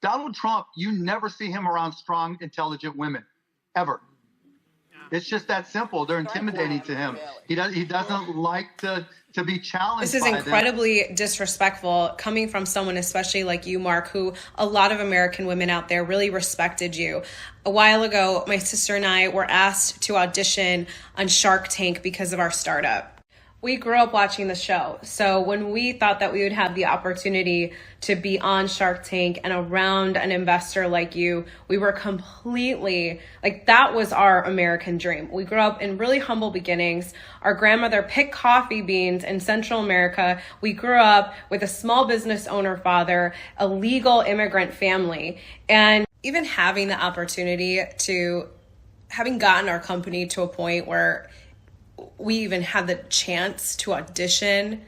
Donald Trump, you never see him around strong, intelligent women, ever. It's just that simple. They're intimidating to him. He doesn't like to be challenged. This is by incredibly disrespectful coming from someone, especially like you, Mark, who a lot of American women out there really respected you. A while ago, my sister and I were asked to audition on Shark Tank because of our startup. We grew up watching the show. So when we thought that we would have the opportunity to be on Shark Tank and around an investor like you, we were completely, like, that was our American dream. We grew up in really humble beginnings. Our grandmother picked coffee beans in Central America. We grew up with a small business owner father, a legal immigrant family, and even having the opportunity to, having gotten our company to a point where we even had the chance to audition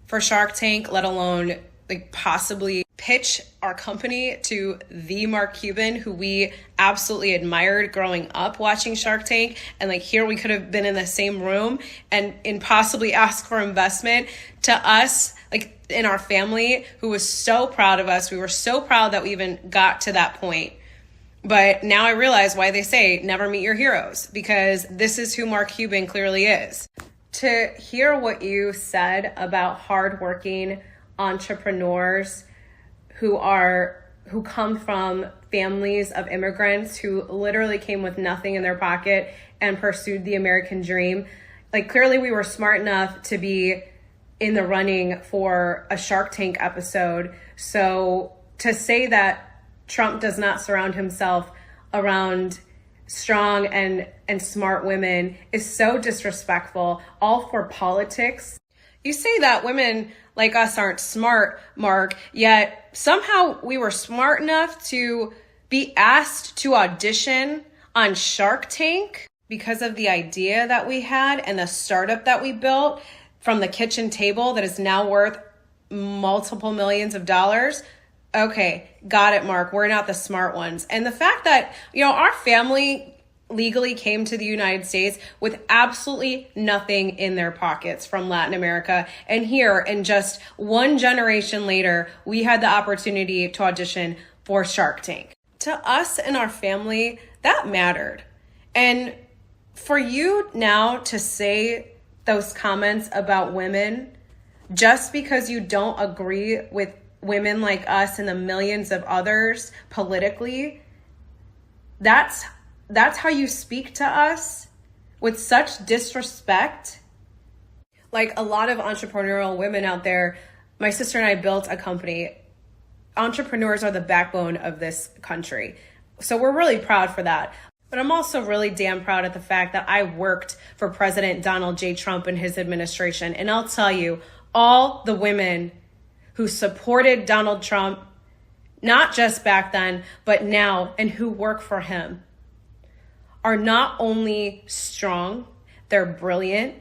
for Shark Tank, let alone like possibly pitch our company to the Mark Cuban, who we absolutely admired growing up watching Shark Tank. And like here we could have been in the same room and possibly ask for investment. To us, like in our family, who was so proud of us. We were so proud that we even got to that point. But now I realize why they say never meet your heroes, because this is who Mark Cuban clearly is. To hear what you said about hardworking entrepreneurs who come from families of immigrants who literally came with nothing in their pocket and pursued the American dream, like clearly we were smart enough to be in the running for a Shark Tank episode. So to say that Trump does not surround himself around strong and smart women is so disrespectful, all for politics. You say that women like us aren't smart, Mark, yet somehow we were smart enough to be asked to audition on Shark Tank because of the idea that we had and the startup that we built from the kitchen table that is now worth multiple millions of dollars. Okay, got it, Mark. We're not the smart ones. And the fact that, our family legally came to the United States with absolutely nothing in their pockets from Latin America. And here, in just one generation later, we had the opportunity to audition for Shark Tank. To us and our family, that mattered. And for you now to say those comments about women, just because you don't agree with women like us and the millions of others politically, that's how you speak to us with such disrespect. Like a lot of entrepreneurial women out there, my sister and I built a company. Entrepreneurs are the backbone of this country. So we're really proud for that. But I'm also really damn proud of the fact that I worked for President Donald J. Trump and his administration. And I'll tell you, all the women who supported Donald Trump, not just back then, but now, and who work for him, are not only strong, they're brilliant.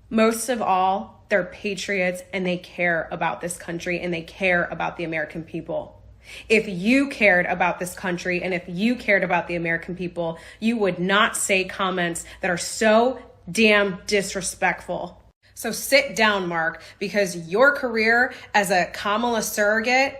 Most of all, they're patriots and they care about this country and they care about the American people. If you cared about this country and if you cared about the American people, you would not say comments that are so damn disrespectful. So sit down, Mark, because your career as a Kamala surrogate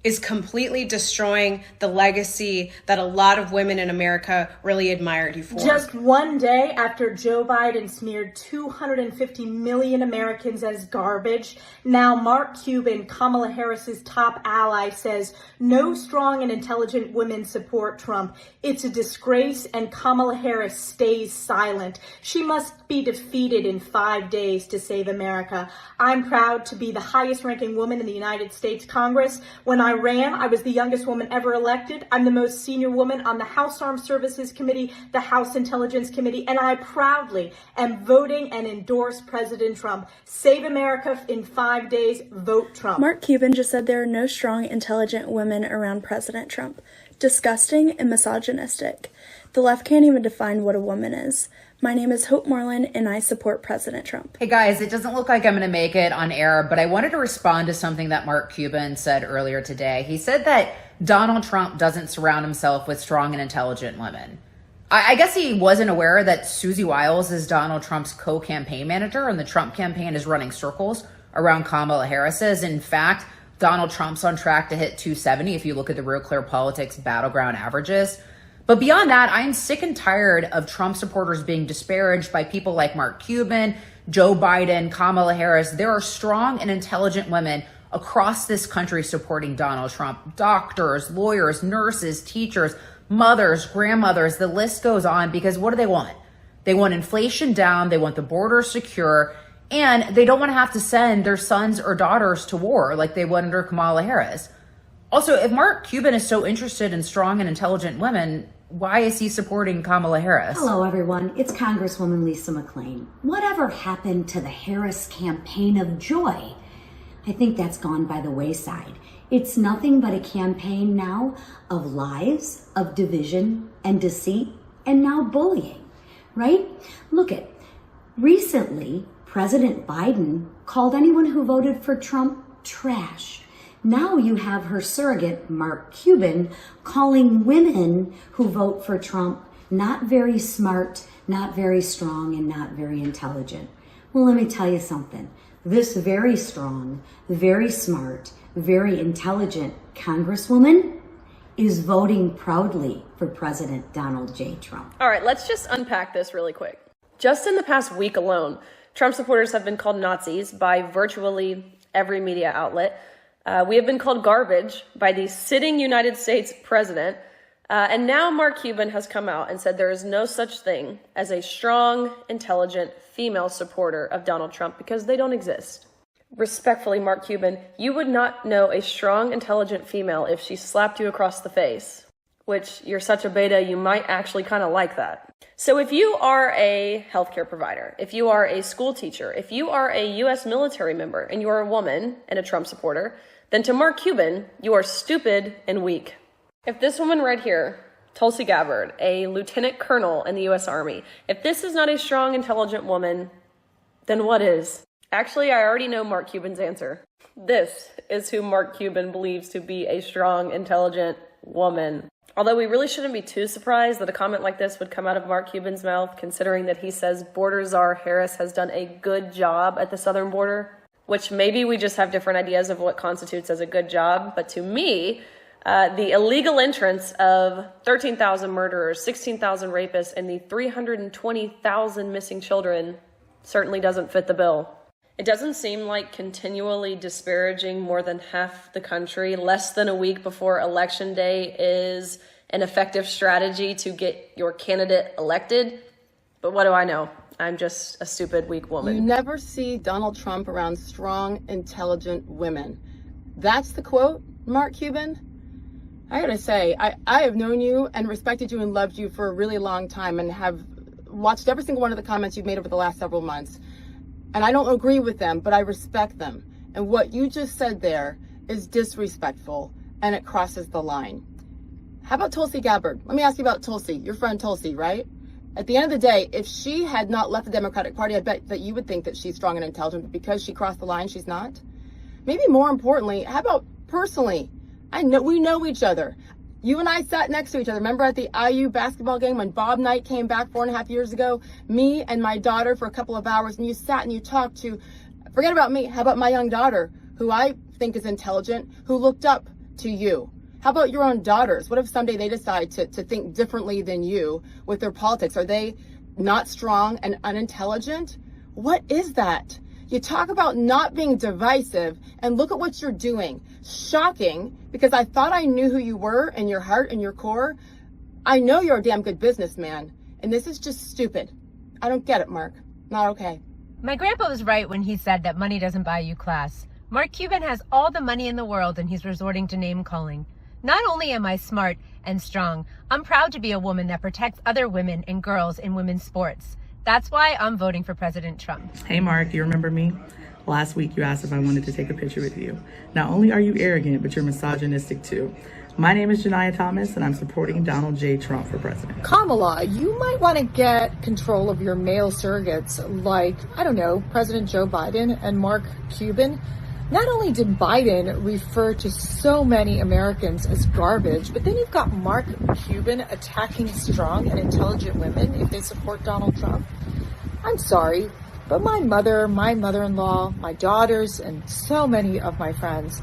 is completely destroying the legacy that a lot of women in America really admired you for. Just one day after Joe Biden smeared 250 million Americans as garbage, now Mark Cuban, Kamala Harris's top ally, says no strong and intelligent women support Trump. It's a disgrace, and Kamala Harris stays silent. She must be defeated in 5 days to save America. I'm proud to be the highest ranking woman in the United States Congress. When I ran, I was the youngest woman ever elected. I'm the most senior woman on the House Armed Services Committee, the House Intelligence Committee, and I proudly am voting and endorse President Trump. Save America in 5 days. Vote Trump. Mark Cuban just said there are no strong, intelligent women around President Trump. Disgusting and misogynistic. The left can't even define what a woman is. My name is Hope Moreland, and I support President Trump. Hey guys, it doesn't look like I'm going to make it on air, but I wanted to respond to something that Mark Cuban said earlier today. He said that Donald Trump doesn't surround himself with strong and intelligent women. I guess he wasn't aware that Susie Wiles is Donald Trump's co-campaign manager, and the Trump campaign is running circles around Kamala Harris's. In fact, Donald Trump's on track to hit 270 if you look at the Real Clear Politics battleground averages. But beyond that, I'm sick and tired of Trump supporters being disparaged by people like Mark Cuban, Joe Biden, Kamala Harris. There are strong and intelligent women across this country supporting Donald Trump. Doctors, lawyers, nurses, teachers, mothers, grandmothers, the list goes on, because what do they want? They want inflation down, they want the border secure, and they don't want to have to send their sons or daughters to war like they would under Kamala Harris. Also, if Mark Cuban is so interested in strong and intelligent women, why is he supporting Kamala Harris? Hello, everyone. It's Congresswoman Lisa McClain. Whatever happened to the Harris campaign of joy? I think that's gone by the wayside. It's nothing but a campaign now of lies, of division and deceit, and now bullying, right? Look at, recently, President Biden called anyone who voted for Trump trash. Now you have her surrogate, Mark Cuban, calling women who vote for Trump not very smart, not very strong, and not very intelligent. Well, let me tell you something. This very strong, very smart, very intelligent Congresswoman is voting proudly for President Donald J. Trump. All right, let's just unpack this really quick. Just in the past week alone, Trump supporters have been called Nazis by virtually every media outlet. We have been called garbage by the sitting United States president. And now Mark Cuban has come out and said there is no such thing as a strong, intelligent female supporter of Donald Trump because they don't exist. Respectfully, Mark Cuban, you would not know a strong, intelligent female if she slapped you across the face, which you're such a beta, you might actually kind of like that. So if you are a healthcare provider, if you are a school teacher, if you are a U.S. military member and you are a woman and a Trump supporter, then to Mark Cuban, you are stupid and weak. If this woman right here, Tulsi Gabbard, a lieutenant colonel in the U.S. Army, if this is not a strong, intelligent woman, then what is? Actually, I already know Mark Cuban's answer. This is who Mark Cuban believes to be a strong, intelligent woman. Although we really shouldn't be too surprised that a comment like this would come out of Mark Cuban's mouth, considering that he says border czar Harris has done a good job at the southern border, which maybe we just have different ideas of what constitutes as a good job. But to me, the illegal entrance of 13,000 murderers, 16,000 rapists, and the 320,000 missing children certainly doesn't fit the bill. It doesn't seem like continually disparaging more than half the country less than a week before Election Day is an effective strategy to get your candidate elected. But what do I know? I'm just a stupid, weak woman. You never see Donald Trump around strong, intelligent women. That's the quote, Mark Cuban. I gotta say, I have known you and respected you and loved you for a really long time and have watched every single one of the comments you've made over the last several months. And I don't agree with them, but I respect them. And what you just said there is disrespectful and it crosses the line. How about Tulsi Gabbard? Let me ask you about Tulsi, your friend Tulsi, right? At the end of the day, if she had not left the Democratic Party, I bet that you would think that she's strong and intelligent, but because she crossed the line, she's not. Maybe more importantly, how about personally? We know each other. You and I sat next to each other. Remember at the IU basketball game when Bob Knight came back 4.5 years ago? Me and my daughter for a couple of hours, and you sat and you talked to, forget about me, how about my young daughter, who I think is intelligent, who looked up to you? How about your own daughters? What if someday they decide to think differently than you with their politics? Are they not strong and unintelligent? What is that? You talk about not being divisive, and look at what you're doing. Shocking, because I thought I knew who you were in your heart and your core. I know you're a damn good businessman, and this is just stupid. I don't get it, Mark. Not okay. My grandpa was right when he said that money doesn't buy you class. Mark Cuban has all the money in the world, and he's resorting to name calling. Not only am I smart and strong, I'm proud to be a woman that protects other women and girls in women's sports. That's why I'm voting for President Trump. Hey Mark, you remember me? Last week you asked if I wanted to take a picture with you. Not only are you arrogant, but you're misogynistic too. My name is Janiyah Thomas and I'm supporting Donald J. Trump for president. Kamala, you might want to get control of your male surrogates like, I don't know, President Joe Biden and Mark Cuban. Not only did Biden refer to so many Americans as garbage, but then you've got Mark Cuban attacking strong and intelligent women if they support Donald Trump. I'm sorry, but my mother, my mother-in-law, my daughters, and so many of my friends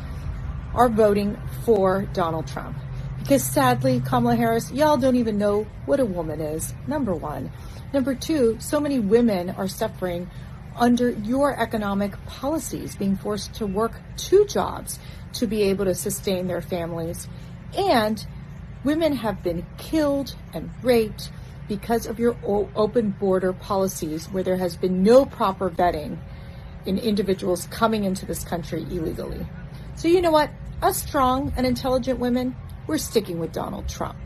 are voting for Donald Trump. Because sadly, Kamala Harris, y'all don't even know what a woman is, number one. Number two, so many women are suffering under your economic policies, being forced to work 2 jobs to be able to sustain their families. And women have been killed and raped because of your open border policies, where there has been no proper vetting in individuals coming into this country illegally. So you know what? Us strong and intelligent women, we're sticking with Donald Trump.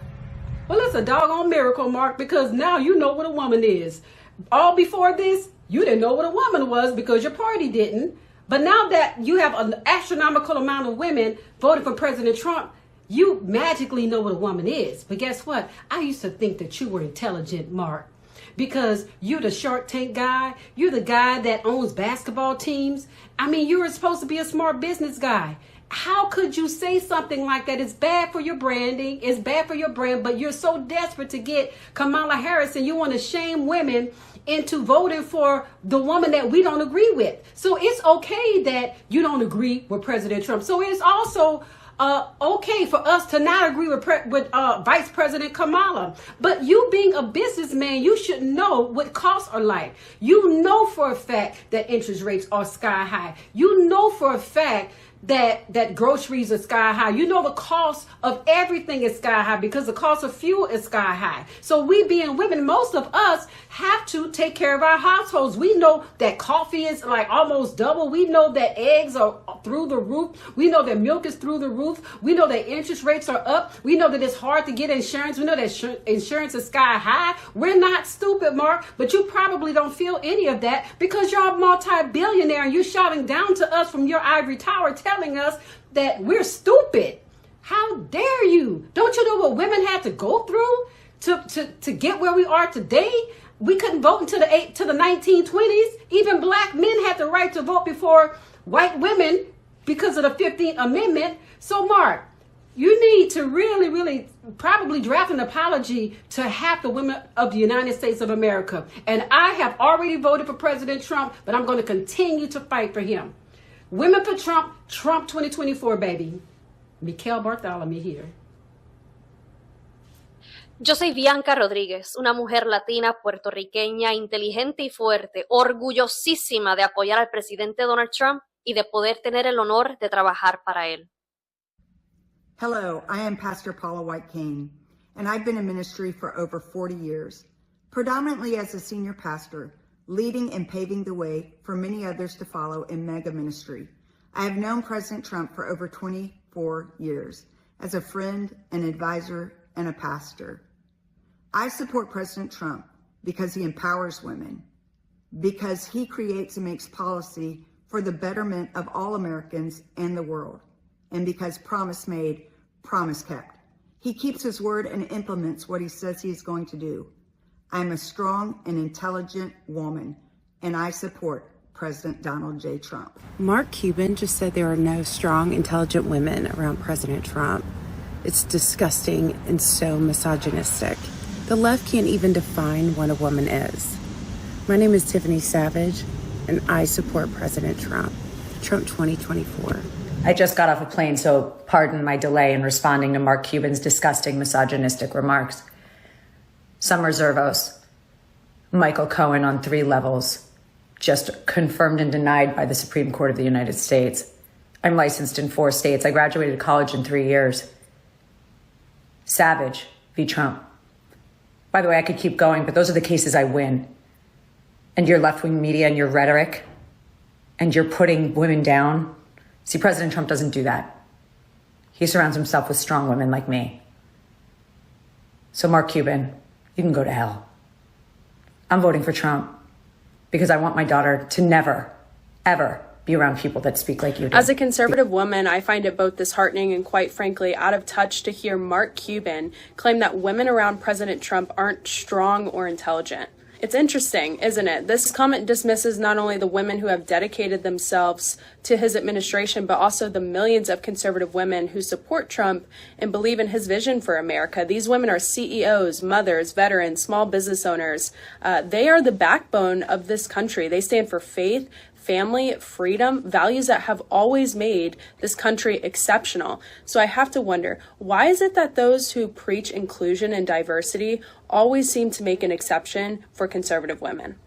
Well, it's a doggone miracle, Mark, because now you know what a woman is. All before this, you didn't know what a woman was because your party didn't. But now that you have an astronomical amount of women voting for President Trump, you magically know what a woman is. But guess what? I used to think that you were intelligent, Mark, because you're the Shark Tank guy. You're the guy that owns basketball teams. I mean, you were supposed to be a smart business guy. How could you say something like that? It's bad for your branding. It's bad for your brand, but you're so desperate to get Kamala Harris and you want to shame women into voting for the woman that we don't agree with. So it's okay that you don't agree with President Trump. So it's also okay for us to not agree with Vice President Kamala. But you being a businessman, you should know what costs are like. You know for a fact that interest rates are sky high. You know for a fact that groceries are sky high. You know the cost of everything is sky high because the cost of fuel is sky high. So we being women, most of us have to take care of our households. We know that coffee is like almost double. We know that eggs are through the roof. We know that milk is through the roof. We know that interest rates are up. We know that it's hard to get insurance. We know that insurance is sky high. We're not stupid, Mark, but you probably don't feel any of that because you're a multi-billionaire and you're shouting down to us from your ivory tower telling us that we're stupid. How dare you? Don't you know what women had to go through to get where we are today? We couldn't vote until the 1920s. Even black men had the right to vote before white women because of the 15th Amendment. So, Mark, you need to really, really probably draft an apology to half the women of the United States of America. And I have already voted for President Trump, but I'm going to continue to fight for him. Women for Trump, Trump 2024, baby. Mikel Bartholomew here. Yo soy Bianca Rodríguez, una mujer latina, puertorriqueña, inteligente y fuerte, orgullosísima de apoyar al presidente Donald Trump y de poder tener el honor de trabajar para él. Hello, I am Pastor Paula White Kane, and I've been in ministry for over 40 years, predominantly as a senior pastor, leading and paving the way for many others to follow in mega ministry. I have known President Trump for over 24 years as a friend, an advisor, and a pastor. I support President Trump because he empowers women, because he creates and makes policy for the betterment of all Americans and the world, and because promise made, promise kept. He keeps his word and implements what he says he is going to do. I'm a strong and intelligent woman, and I support President Donald J. Trump. Mark Cuban just said there are no strong, intelligent women around President Trump. It's disgusting and so misogynistic. The left can't even define what a woman is. My name is Tiffany Savage, and I support President Trump. Trump 2024. I just got off a plane, so pardon my delay in responding to Mark Cuban's disgusting misogynistic remarks. Some reservos. Michael Cohen on 3 levels. Just confirmed and denied by the Supreme Court of the United States. I'm licensed in 4 states. I graduated college in 3 years. Savage v. Trump. By the way, I could keep going, but those are the cases I win. And your left-wing media and your rhetoric, and you're putting women down. See, President Trump doesn't do that. He surrounds himself with strong women like me. So Mark Cuban, you can go to hell. I'm voting for Trump because I want my daughter to never, ever be around people that speak like you do. As a conservative woman, I find it both disheartening and quite frankly out of touch to hear Mark Cuban claim that women around President Trump aren't strong or intelligent. It's interesting, isn't it? This comment dismisses not only the women who have dedicated themselves to his administration, but also the millions of conservative women who support Trump and believe in his vision for America. These women are CEOs, mothers, veterans, small business owners. They are the backbone of this country. They stand for faith, family, freedom, values that have always made this country exceptional. So I have to wonder, why is it that those who preach inclusion and diversity always seem to make an exception for conservative women?